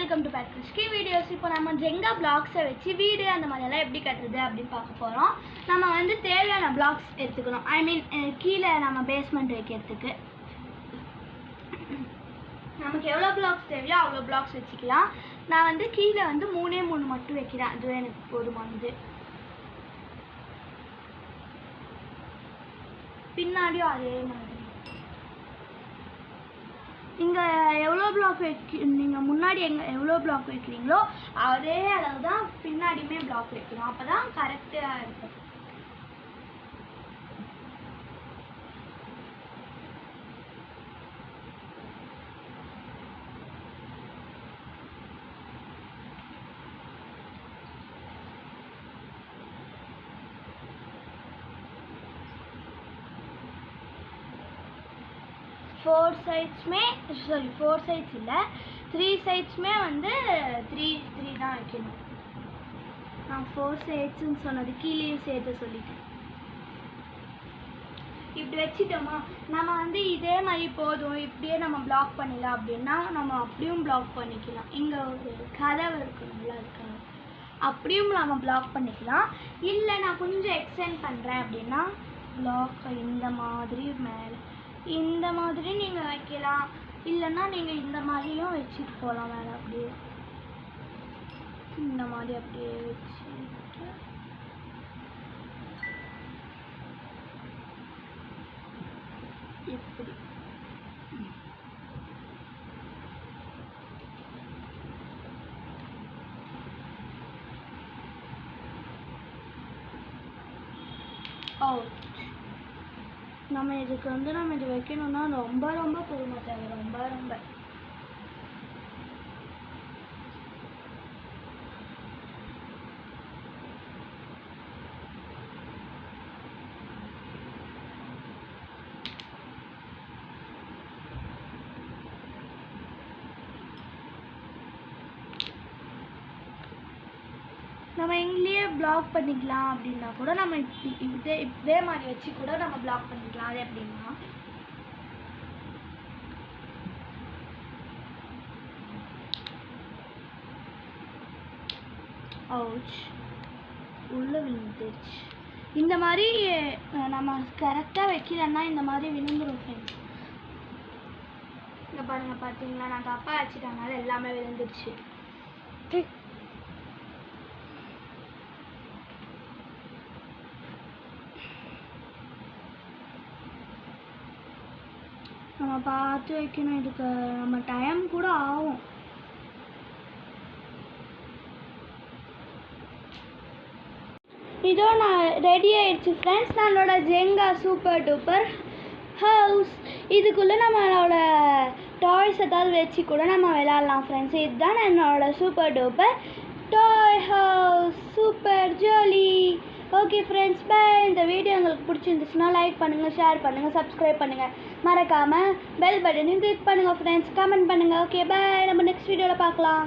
Welcome to பேட்ரிஸ்கி videos. இப்போ நம்ம ஜெங்கா பிளாக்ஸை வச்சு வீடு அந்த மாதிரியெல்லாம் எப்படி கட்டுறது அப்படின்னு பார்க்க போகிறோம். நம்ம வந்து தேவையான பிளாக்ஸ் எடுத்துக்கணும். ஐ மீன் கீழே நம்ம பேஸ்மெண்ட் வைக்கிறதுக்கு நமக்கு எவ்வளோ பிளாக்ஸ் தேவையோ அவ்வளோ பிளாக்ஸ் வச்சுக்கலாம். நான் வந்து கீழே வந்து 3 மட்டும் வைக்கிறேன், அதுவே எனக்கு போதுமானது. பின்னாடியும் அதே மாதிரி நீங்கள் எவ்வளோ பிளாக் நீங்கள் முன்னாடி எவ்வளோ பிளாக் வைக்கிறீங்களோ அதே அளவு தான் பின்னாடியுமே பிளாக் வைக்கணும். அப்போ தான் கரெக்டாக இருக்கும். ஃபோர் சைட்ஸ் இல்லை, 3 சைட்ஸுமே வந்து 3 தான் வைக்கணும். நான் 4 சைட்ஸுன்னு சொன்னது கீழேயும் சேர்த்து சொல்லிட்டேன். இப்படி வச்சுட்டோமா, நம்ம வந்து இதே மாதிரி போதும் இப்படியே நம்ம பிளாக் பண்ணிடலாம் அப்படின்னா நம்ம அப்படியும் பிளாக் பண்ணிக்கலாம். இங்கே ஒரு கதவு இருக்கணும்ல, இருக்காது, அப்படியும் நம்ம பிளாக் பண்ணிக்கலாம். இல்லை நான் கொஞ்சம் எக்ஸ்டெண்ட் பண்ணுறேன் அப்படின்னா பிளாக் இந்த மாதிரி மேலே இந்த மாதிரி நீங்கள் வைக்கலாம். இல்லைன்னா நீங்கள் இந்த மாதிரியும் வச்சுட்டு போகலாம். மேலே அப்படியே இந்த மாதிரி அப்படியே வச்சுட்டு இப்படி நம்ம இதுக்கு வந்து நம்ம இது வைக்கணும்னா ரொம்ப ரொம்ப பொறுமை தேவை. ரொம்ப நம்ம எங்கேயே பிளாக் பண்ணிக்கலாம் அப்படின்னா கூட நம்ம இதே மாதிரி வச்சு கூட நம்ம பிளாக் பண்ணிக்கலாம். அது எப்படின்னா உள்ள விழுந்துச்சு. இந்த மாதிரி நம்ம கரெக்டாக வைக்கலன்னா இந்த மாதிரி விழுந்துடும் ஃப்ரெண்ட்ஸ். இங்கே பாருங்கள், பார்த்தீங்களா, நான் தப்பாக வச்சுட்டனால எல்லாமே விழுந்துருச்சு. நம்ம பார்த்து வைக்கணும். இதுக்கு நம்ம டைம் கூட ஆகும். இதோ நான் ரெடி ஆயிடுச்சு ஃப்ரெண்ட்ஸ், நம்மளோட ஜெங்கா சூப்பர் டூப்பர் ஹவுஸ். இதுக்குள்ளே நம்மளோட டாய்ஸ் ஏதாவது வச்சு கூட நம்ம விளையாடலாம் ஃப்ரெண்ட்ஸ். இதுதான் என்னோட super duper toy house, super jolly. Okay friends, bye. இந்த வீடியோ உங்களுக்கு பிடிச்சிருந்துச்சுன்னா லைக் பண்ணுங்கள், ஷேர் பண்ணுங்கள், சப்ஸ்கிரைப் பண்ணுங்கள், மறக்காமல் பெல் பட்டனையும் கிளிக் பண்ணுங்கள் ஃப்ரெண்ட்ஸ், கமெண்ட் பண்ணுங்கள். ஓகே பை, நம்ம நெக்ஸ்ட் வீடியோவில் பார்க்கலாம்.